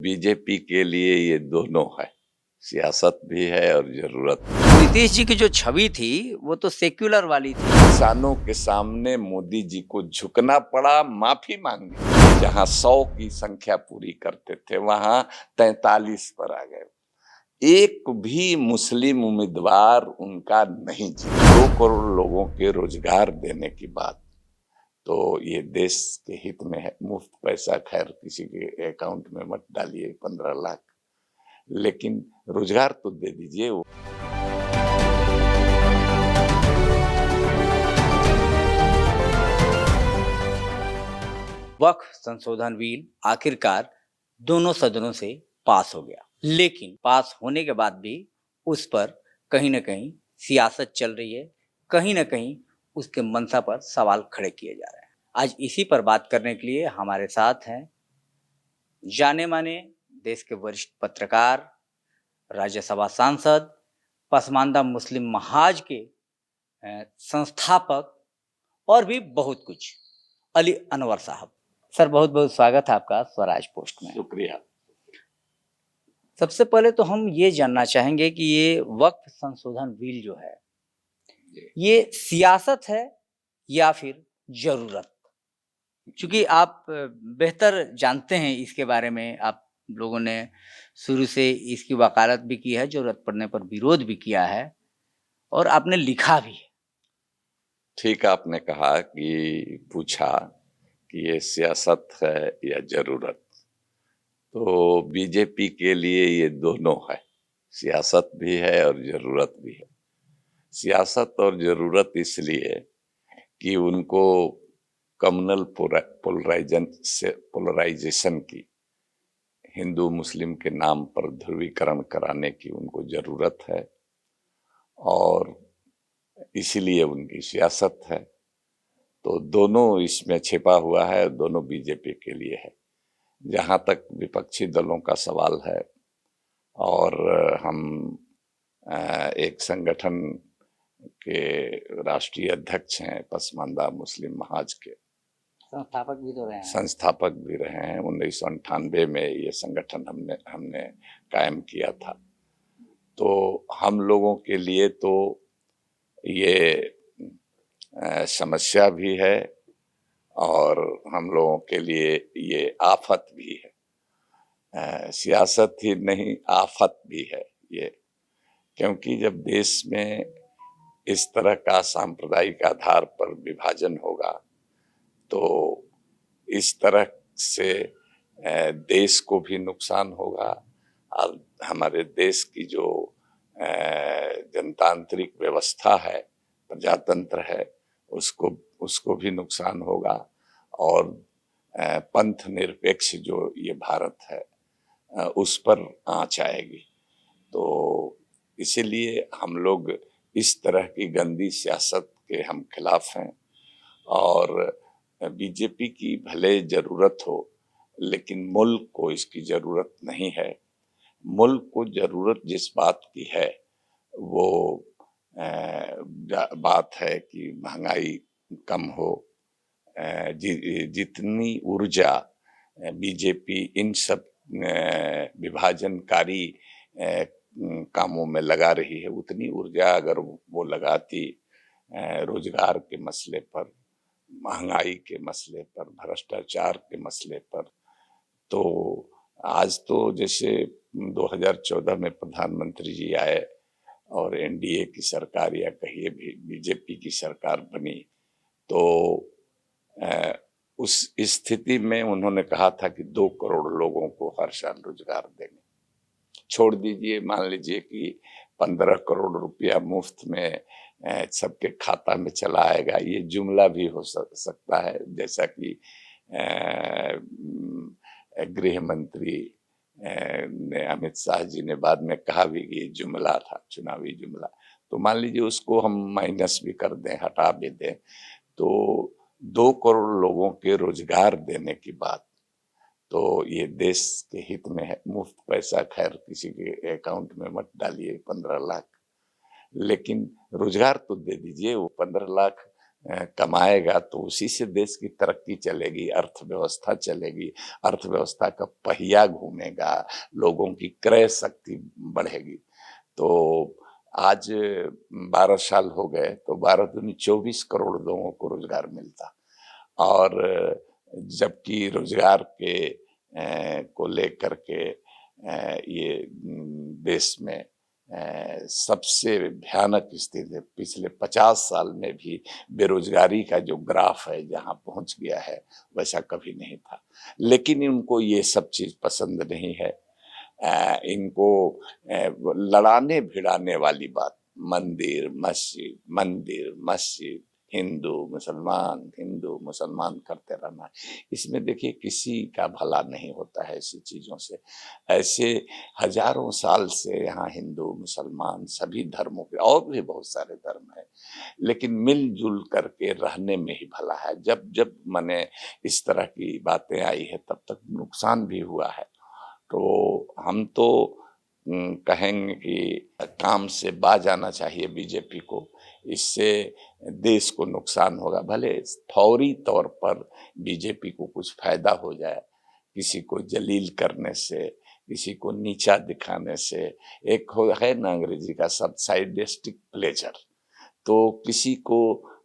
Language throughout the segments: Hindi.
बीजेपी के लिए ये दोनों है, सियासत भी है और जरूरत भी। नीतीश जी की जो छवि थी वो तो सेक्युलर वाली थी। किसानों के सामने मोदी जी को झुकना पड़ा माफी मांगने। जहां 100 की संख्या पूरी करते थे वहां 43 पर आ गए। एक भी मुस्लिम उम्मीदवार उनका नहीं जीता। 2 करोड़ लोगों के रोजगार देने की बात तो ये देश के हित में है। मुफ्त पैसा खैर किसी के अकाउंट में मत डालिए 15 लाख, लेकिन रोजगार तो दे दीजिए। वक्फ संशोधन बिल आखिरकार दोनों सदनों से पास हो गया, लेकिन पास होने के बाद भी उस पर कहीं ना कहीं सियासत चल रही है, कहीं ना कहीं उसके मंशा पर सवाल खड़े किए जा रहे हैं। आज इसी पर बात करने के लिए हमारे साथ हैं जाने माने देश के वरिष्ठ पत्रकार, राज्यसभा सांसद, पसमानदा मुस्लिम महाज के संस्थापक और भी बहुत कुछ, अली अनवर साहब। सर, बहुत बहुत स्वागत है आपका स्वराज पोस्ट में। शुक्रिया। सबसे पहले तो हम ये जानना चाहेंगे कि ये वक्फ संशोधन बिल जो है ये सियासत है या फिर जरूरत? क्योंकि आप बेहतर जानते हैं इसके बारे में, आप लोगों ने शुरू से इसकी वकालत भी की है, जरूरत पड़ने पर विरोध भी किया है और आपने लिखा भी है। ठीक आपने कहा कि पूछा कि ये सियासत है या जरूरत। तो बीजेपी के लिए ये दोनों है, सियासत भी है और जरूरत भी है। सियासत और जरूरत इसलिए कि उनको कम्युनल पोलराइजेशन की, हिंदू मुस्लिम के नाम पर ध्रुवीकरण कराने की उनको जरूरत है और इसीलिए उनकी सियासत है। तो दोनों इसमें छिपा हुआ है, दोनों बीजेपी के लिए है। जहां तक विपक्षी दलों का सवाल है, और हम एक संगठन के राष्ट्रीय अध्यक्ष हैं, पसमानदा मुस्लिम महाज के संस्थापक भी रहे हैं। 1998 में ये संगठन हमने कायम किया था। तो हम लोगों के लिए तो ये समस्या भी है और हम लोगों के लिए ये आफत भी है। सियासत ही नहीं, आफत भी है ये, क्योंकि जब देश में इस तरह का सांप्रदायिक आधार पर विभाजन होगा तो इस तरह से देश को भी नुकसान होगा और हमारे देश की जो जनतांत्रिक व्यवस्था है, प्रजातंत्र है, उसको भी नुकसान होगा और पंथ निरपेक्ष जो ये भारत है उस पर आंच आएगी। तो इसीलिए हम लोग इस तरह की गंदी सियासत के हम खिलाफ हैं। और बीजेपी की भले जरूरत हो, लेकिन मुल्क को इसकी जरूरत नहीं है। मुल्क को जरूरत जिस बात की है वो बात है कि महंगाई कम हो। जितनी ऊर्जा बीजेपी इन सब विभाजनकारी कामों में लगा रही है, उतनी ऊर्जा अगर वो लगाती रोजगार के मसले पर, महंगाई के मसले पर, भ्रष्टाचार के मसले पर, तो आज तो जैसे 2014 में प्रधानमंत्री जी आए और एनडीए की सरकार या कहिए भी बीजेपी की सरकार बनी, तो उस स्थिति में उन्होंने कहा था कि 2 करोड़ लोगों को हर साल रोजगार देंगे। छोड़ दीजिए, मान लीजिए कि 15 करोड़ रुपया मुफ्त में सबके खाता में चला आएगा, ये जुमला भी हो सकता है, जैसा कि गृह मंत्री ने अमित शाह जी ने बाद में कहा भी कि ये जुमला था, चुनावी जुमला। तो मान लीजिए उसको हम माइनस भी कर दें, हटा भी दें, तो 2 करोड़ लोगों के रोजगार देने की बात तो ये देश के हित में है। मुफ्त पैसा खैर किसी के अकाउंट में मत डालिए 15 लाख, लेकिन रोजगार तो दे दीजिए। वो 15 लाख कमाएगा तो उसी से देश की तरक्की चलेगी, अर्थव्यवस्था चलेगी, अर्थव्यवस्था का पहिया घूमेगा, लोगों की क्रय शक्ति बढ़ेगी। तो आज 12 साल हो गए तो 12 दूनी 24 करोड़ लोगों को रोजगार मिलता, और जबकि रोजगार के को लेकर के ये देश में सबसे भयानक स्थिति है। पिछले 50 साल में भी बेरोजगारी का जो ग्राफ है जहाँ पहुंच गया है वैसा कभी नहीं था। लेकिन इनको ये सब चीज पसंद नहीं है। इनको लड़ाने भिड़ाने वाली बात, मंदिर मस्जिद, हिंदू मुसलमान करते रहना, इसमें देखिए किसी का भला नहीं होता है ऐसी चीजों से। ऐसे हजारों साल से यहाँ हिंदू मुसलमान सभी धर्मों के, और भी बहुत सारे धर्म है, लेकिन मिलजुल करके रहने में ही भला है। जब जब मैंने इस तरह की बातें आई है तब तक नुकसान भी हुआ है। तो हम तो कहेंगे कि काम से बाज आना चाहिए बीजेपी को, इससे देश को नुकसान होगा। भले फौरी तौर पर बीजेपी को कुछ फायदा हो जाए, किसी को जलील करने से, किसी को नीचा दिखाने से, एक है ना अंग्रेजी का शब्द साइडिस्टिक प्लेजर, तो किसी को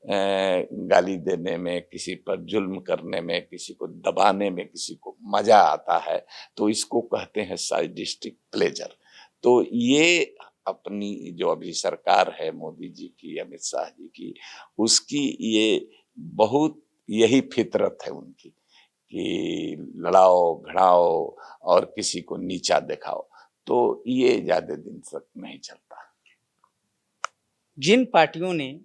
गाली देने में, किसी पर जुल्म करने में, किसी को दबाने में किसी को मजा आता है, तो इसको कहते हैं साइडिस्टिक प्लेजर। तो ये अपनी जो अभी सरकार है मोदी जी की, अमित शाह जी की, उसकी ये बहुत यही फितरत है उनकी कि लड़ाओ भिड़ाओ और किसी को नीचा दिखाओ। तो ये ज्यादा दिन तक नहीं चलता। जिन पार्टियों ने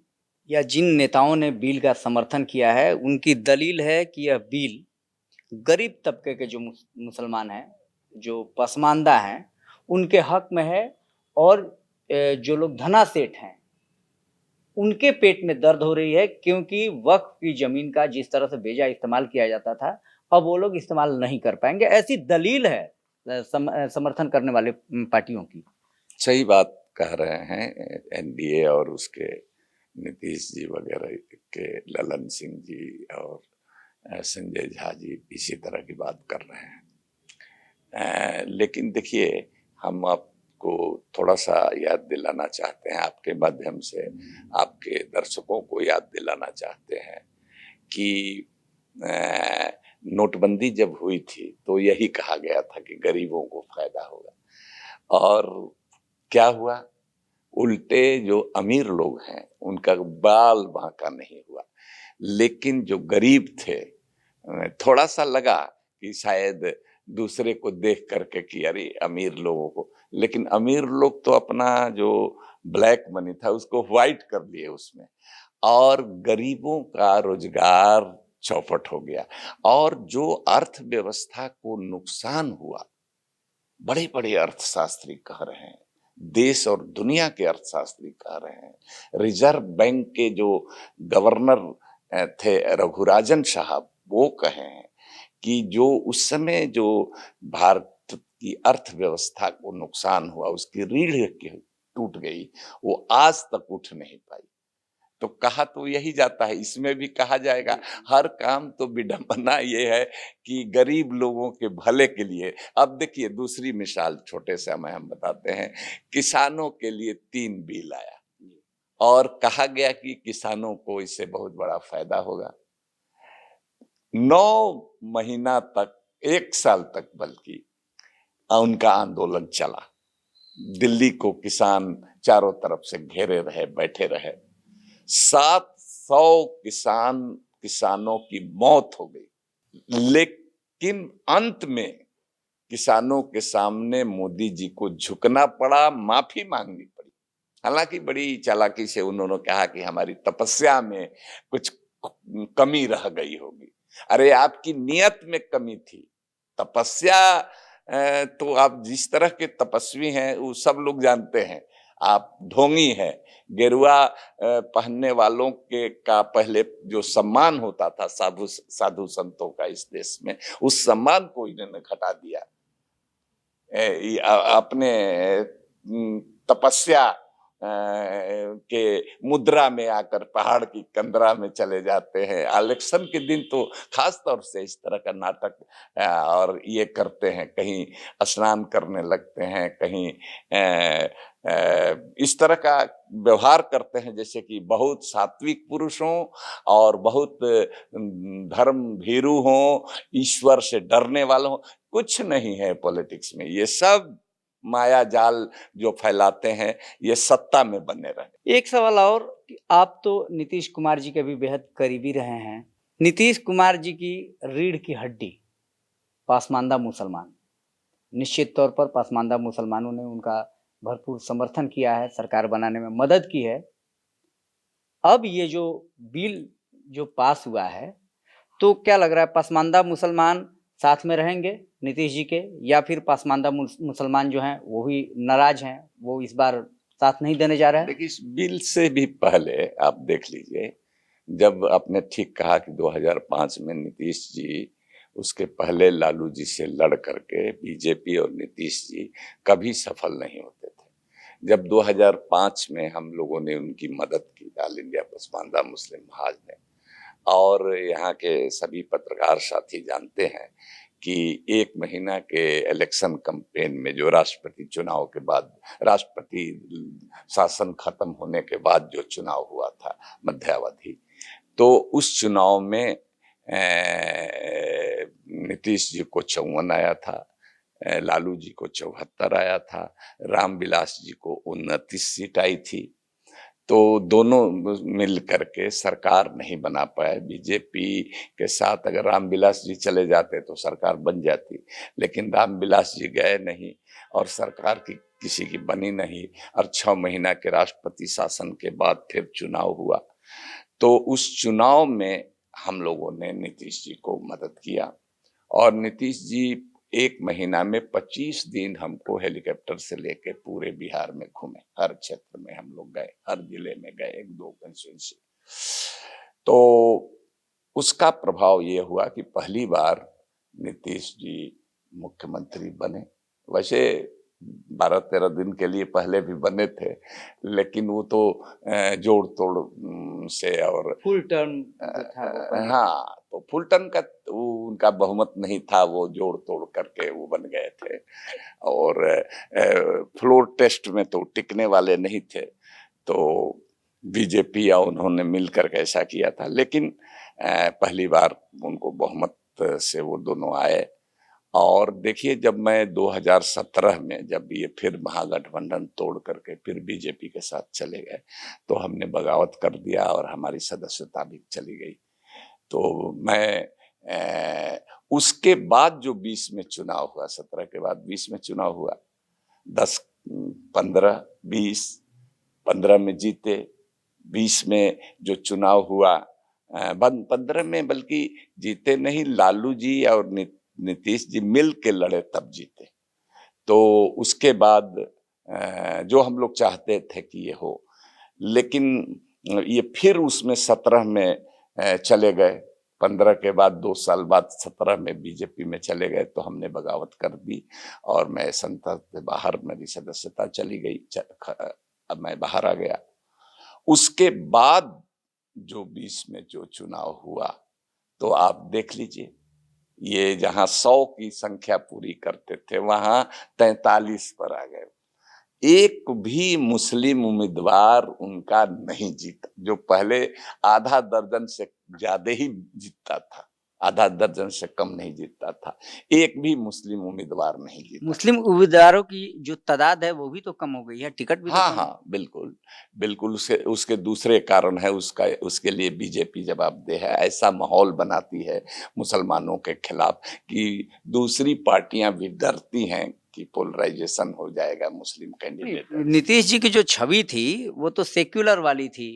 या जिन नेताओं ने बिल का समर्थन किया है, उनकी दलील है कि यह बिल गरीब तबके के जो मुसलमान हैं, जो पसमानदा हैं, उनके हक में है, और जो लोग धनासेठ हैं उनके पेट में दर्द हो रही है, क्योंकि वक्फ की जमीन का जिस तरह से बेजा इस्तेमाल किया जाता था अब वो लोग इस्तेमाल नहीं कर पाएंगे। ऐसी दलील है समर्थन करने वाले पार्टियों की। सही बात कह रहे हैं। एनडीए और उसके नीतीश जी वगैरह के, ललन सिंह जी और संजय झा जी इसी तरह की बात कर रहे हैं। लेकिन देखिए, हम आपको थोड़ा सा याद दिलाना चाहते हैं, आपके माध्यम से आपके दर्शकों को याद दिलाना चाहते हैं कि नोटबंदी जब हुई थी तो यही कहा गया था कि गरीबों को फायदा होगा, और क्या हुआ? उल्टे जो अमीर लोग हैं उनका बाल बांका नहीं हुआ, लेकिन जो गरीब थे थोड़ा सा लगा कि शायद दूसरे को देख करके कि अरे अमीर लोगों को, लेकिन अमीर लोग तो अपना जो ब्लैक मनी था उसको व्हाइट कर लिए उसमें, और गरीबों का रोजगार चौपट हो गया। और जो अर्थव्यवस्था को नुकसान हुआ, बड़े बड़े अर्थशास्त्री कह रहे हैं, देश और दुनिया के अर्थशास्त्री कह रहे हैं, रिजर्व बैंक के जो गवर्नर थे रघुराजन साहब, वो कहे हैं कि जो उस समय जो भारत की अर्थव्यवस्था को नुकसान हुआ, उसकी रीढ़ टूट गई, वो आज तक उठ नहीं पाई। तो कहा तो यही जाता है, इसमें भी कहा जाएगा, हर काम तो विडंबना ये है कि गरीब लोगों के भले के लिए। अब देखिए दूसरी मिसाल छोटे से हम बताते हैं, किसानों के लिए 3 बिल आया और कहा गया कि किसानों को इससे बहुत बड़ा फायदा होगा। 9 महीना तक, 1 साल तक बल्कि उनका आंदोलन चला। दिल्ली को किसान चारों तरफ से घेरे रहे, बैठे रहे। 700 किसानों की मौत हो गई, लेकिन अंत में किसानों के सामने मोदी जी को झुकना पड़ा, माफी मांगनी पड़ी। हालांकि बड़ी चालाकी से उन्होंने कहा कि हमारी तपस्या में कुछ कमी रह गई होगी। अरे आपकी नियत में कमी थी। तपस्या तो आप जिस तरह के तपस्वी हैं वो सब लोग जानते हैं, आप ढोंगी हैं। गेरुआ पहनने वालों के का पहले जो सम्मान होता था साधु संतों का इस देश में, उस सम्मान को इन्होंने घटा दिया। अपने तपस्या के मुद्रा में आकर पहाड़ की कंदरा में चले जाते हैं। इलेक्शन के दिन तो खास तौर से इस तरह का नाटक और ये करते हैं, कहीं स्नान करने लगते हैं, कहीं इस तरह का व्यवहार करते हैं जैसे कि बहुत सात्विक पुरुष हों और बहुत धर्म भीरू हों, ईश्वर से डरने वाले हों। कुछ नहीं है पॉलिटिक्स में, ये सब माया जाल जो फैलाते हैं, ये सत्ता में बने रहे। एक सवाल और कि आप तो नीतीश कुमार जी के भी बेहद करीबी रहे हैं। नीतीश कुमार जी की रीढ़ की हड्डी पासमानदा मुसलमान, निश्चित तौर पर पासमानदा मुसलमानों ने उनका भरपूर समर्थन किया है, सरकार बनाने में मदद की है। अब ये जो बिल जो पास हुआ है, तो क्या लग रहा है पासमानदा मुसलमान साथ में रहेंगे नीतीश जी के, या फिर पासमानदा मुसलमान जो हैं वो भी नाराज हैं, वो इस बार साथ नहीं देने जा रहे हैं? देखिए, इस बिल से भी पहले आप देख लीजिए, जब आपने ठीक कहा कि 2005 में नीतीश जी, उसके पहले लालू जी से लड़ करके बीजेपी और नीतीश जी कभी सफल नहीं होते थे। जब 2005 में हम लोगों ने उनकी मदद की, ऑल इंडिया पसमानदा मुस्लिम महाज ने, और यहाँ के सभी पत्रकार साथी जानते हैं कि 1 महीना के इलेक्शन कैंपेन में, जो राष्ट्रपति चुनाव के बाद, राष्ट्रपति शासन खत्म होने के बाद जो चुनाव हुआ था मध्यावधि, तो उस चुनाव में नीतीश जी को 54 आया था, लालू जी को 74 आया था, रामविलास जी को 29 सीट आई थी। तो दोनों मिल करके सरकार नहीं बना पाए। बीजेपी के साथ अगर रामविलास जी चले जाते तो सरकार बन जाती, लेकिन रामविलास जी गए नहीं और सरकार की किसी की बनी नहीं। और 6 महीना के राष्ट्रपति शासन के बाद फिर चुनाव हुआ, तो उस चुनाव में हम लोगों ने नीतीश जी को मदद किया और नीतीश जी 1 महीना में 25 दिन हमको हेलीकॉप्टर से लेके पूरे बिहार में घूमे, हर क्षेत्र में हम लोग गए, हर जिले में गए, 1-2 कंस्टिट्यूएंसी। तो उसका प्रभाव ये हुआ कि पहली बार नीतीश जी मुख्यमंत्री बने। वैसे 12-13 दिन के लिए पहले भी बने थे, लेकिन वो तो जोड़ तोड़ से और फुल टर्म था वो। हाँ, तो फुल टर्म का उनका बहुमत नहीं था, वो जोड़ तोड़ करके वो बन गए थे। और फ्लोर टेस्ट में तो टिकने वाले नहीं थे, तो बीजेपी या उन्होंने मिलकर के ऐसा किया था। लेकिन पहली बार उनको बहुमत से वो दोनों आए। और देखिए, जब मैं 2017 में, जब ये फिर महागठबंधन तोड़ करके फिर बीजेपी के साथ चले गए, तो हमने बगावत कर दिया और हमारी सदस्यता भी चली गई। तो मैं उसके बाद जो 20 में चुनाव हुआ, 17 के बाद 20 में चुनाव हुआ, 10, 15, 20, 15 में जीते, 20 में जो चुनाव हुआ, 15 में बल्कि जीते नहीं, लालू जी और नीतीश जी मिल के लड़े तब जीते। तो उसके बाद जो हम लोग चाहते थे कि ये हो, लेकिन ये फिर उसमें 17 में चले गए। 15 के बाद 2 साल बाद 17 में बीजेपी में चले गए, तो हमने बगावत कर दी और मैं संसद से बाहर, मेरी सदस्यता चली गई, अब मैं बाहर आ गया। उसके बाद जो 20 में जो चुनाव हुआ, तो आप देख लीजिए, ये जहां 100 की संख्या पूरी करते थे, वहां 43 पर आ गए। एक भी मुस्लिम उम्मीदवार उनका नहीं जीता, जो पहले आधा दर्जन से ज्यादा ही जीतता था, आधा दर्जन से कम नहीं जीतता था। एक भी मुस्लिम उम्मीदवार नहीं जीता। मुस्लिम उम्मीदवारों की जो तादाद है वो भी तो कम हो गई है, टिकट भी तो हाँ कम हाँ, बिल्कुल बिल्कुल। उसके दूसरे कारण है, उसके लिए बीजेपी जवाबदेह है। ऐसा माहौल बनाती है मुसलमानों के खिलाफ कि दूसरी पार्टियां भी डरती हैं कि पोलराइजेशन हो जाएगा मुस्लिम कैंडिडेट। नीतीश जी की जो छवि थी वो तो सेक्युलर वाली थी।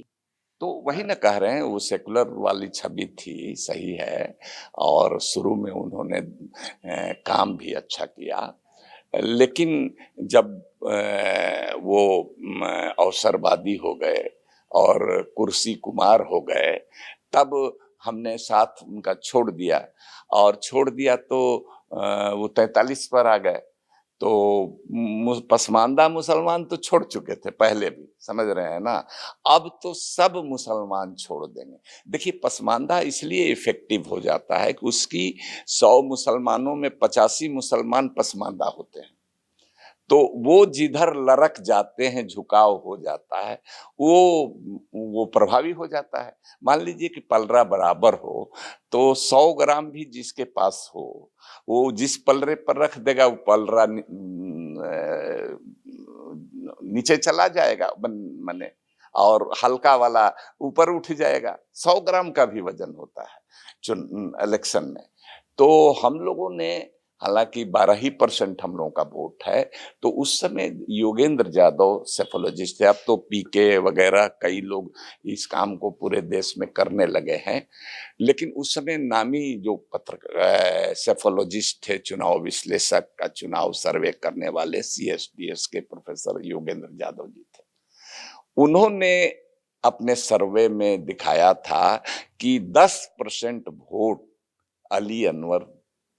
तो वही ना कह रहे हैं, वो सेकुलर वाली छवि थी, सही है। और शुरू में उन्होंने काम भी अच्छा किया, लेकिन जब वो अवसरवादी हो गए और कुर्सी कुमार हो गए, तब हमने साथ उनका छोड़ दिया। और छोड़ दिया तो वो 43 पर आ गए। तो पसमानदा मुसलमान तो छोड़ चुके थे पहले भी, समझ रहे हैं ना। अब तो सब मुसलमान छोड़ देंगे। देखिए, पसमानदा इसलिए इफेक्टिव हो जाता है कि उसकी 100 मुसलमानों में 85 मुसलमान पसमानदा होते हैं। तो वो जिधर लड़क जाते हैं, झुकाव हो जाता है, वो प्रभावी हो जाता है। मान लीजिए कि पलरा बराबर हो, तो 100 ग्राम भी जिसके पास हो, वो जिस पलरे पर रख देगा, वो पलरा नीचे चला जाएगा मने, और हल्का वाला ऊपर उठ जाएगा। 100 ग्राम का भी वजन होता है इलेक्शन में। तो हम लोगों ने, हालांकि 12% हम लोगों का वोट है, तो उस समय योगेंद्र यादव सेफोलॉजिस्ट थे। अब तो पीके वगैरह कई लोग इस काम को पूरे देश में करने लगे हैं, लेकिन उस समय नामी जो सेफोलॉजिस्ट थे, चुनाव विश्लेषक का चुनाव सर्वे करने वाले, CSDS के प्रोफेसर योगेंद्र यादव जी थे। उन्होंने अपने सर्वे में दिखाया था कि 10% वोट अली अनवर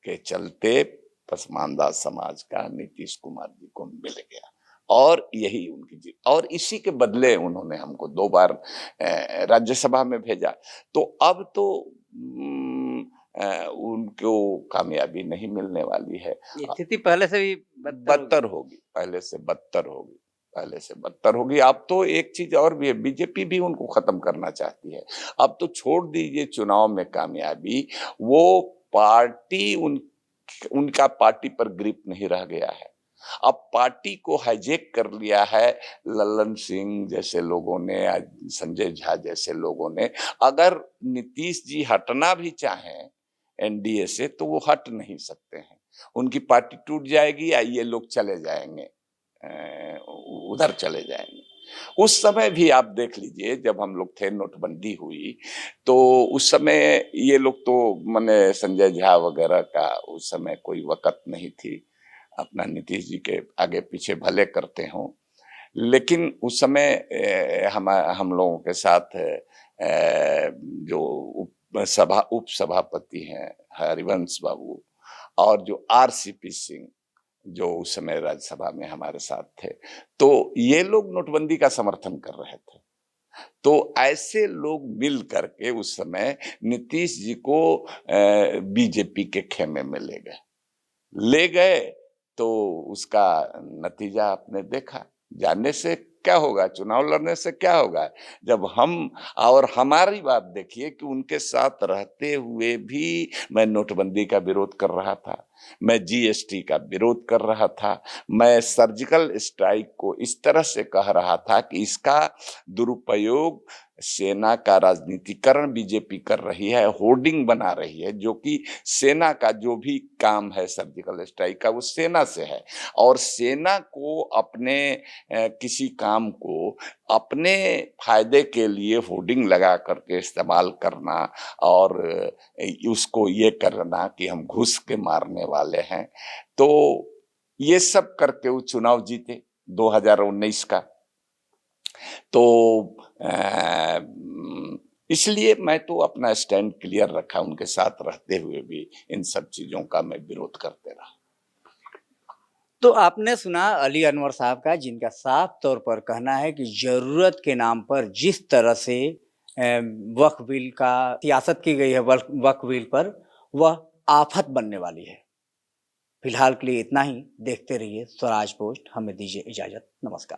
के चलते पसमानदा समाज का नीतीश कुमार जी को मिल गया, और यही उनकी जीत। और इसी के बदले उन्होंने हमको 2 बार राज्यसभा में भेजा। तो अब तो उनको कामयाबी नहीं मिलने वाली है। स्थिति पहले से भी बदतर होगी, पहले से बदतर होगी, पहले से बदतर होगी। अब तो एक चीज और भी है, बीजेपी भी उनको खत्म करना चाहती है। अब तो छोड़ दीजिए चुनाव में कामयाबी, वो पार्टी उनका पार्टी पर ग्रिप नहीं रह गया है। अब पार्टी को हाईजैक कर लिया है लल्लन सिंह जैसे लोगों ने, संजय झा जैसे लोगों ने। अगर नीतीश जी हटना भी चाहें एनडीए से, तो वो हट नहीं सकते हैं। उनकी पार्टी टूट जाएगी या ये लोग चले जाएंगे, उधर चले जाएंगे। उस समय भी आप देख लीजिए, जब हम लोग थे, नोटबंदी हुई, तो उस समय ये लोग तो माने संजय झा वगैरह का उस समय कोई वक़्त नहीं थी, अपना नीतीश जी के आगे पीछे भले करते हों, लेकिन उस समय हम लोगों के साथ जो उप सभापति हैं हरिवंश बाबू, और जो RCP सिंह जो उस समय राज्यसभा में हमारे साथ थे, तो ये लोग नोटबंदी का समर्थन कर रहे थे। तो ऐसे लोग मिल करके उस समय नीतीश जी को बीजेपी के खेमे में ले गए। तो उसका नतीजा आपने देखा। जाने से क्या होगा, चुनाव लड़ने से क्या होगा, जब हम, और हमारी बात देखिए कि उनके साथ रहते हुए भी मैं नोटबंदी का विरोध कर रहा था, मैं GST का विरोध कर रहा था, मैं सर्जिकल स्ट्राइक को इस तरह से कह रहा था कि इसका दुरुपयोग सेना का राजनीतिकरण बीजेपी कर रही है, होर्डिंग बना रही है, जो कि सेना का जो भी काम है सर्जिकल स्ट्राइक का, वो सेना से है। और सेना को अपने किसी काम को अपने फायदे के लिए होर्डिंग लगा करके इस्तेमाल करना, और उसको ये करना कि हम घुस के मारने वाले हैं, तो ये सब करके वो चुनाव जीते 2019 का। तो इसलिए मैं तो अपना स्टैंड क्लियर रखा, उनके साथ रहते हुए भी इन सब चीजों का मैं विरोध करते रहा। तो आपने सुना अली अनवर साहब का, जिनका साफ तौर पर कहना है कि जरूरत के नाम पर जिस तरह से वक्फ बिल का सियासत की गई है, वक्फ बिल पर, वह आफत बनने वाली है। फिलहाल के लिए इतना ही। देखते रहिए स्वराज पोस्ट। हमें दीजिए इजाजत। नमस्कार।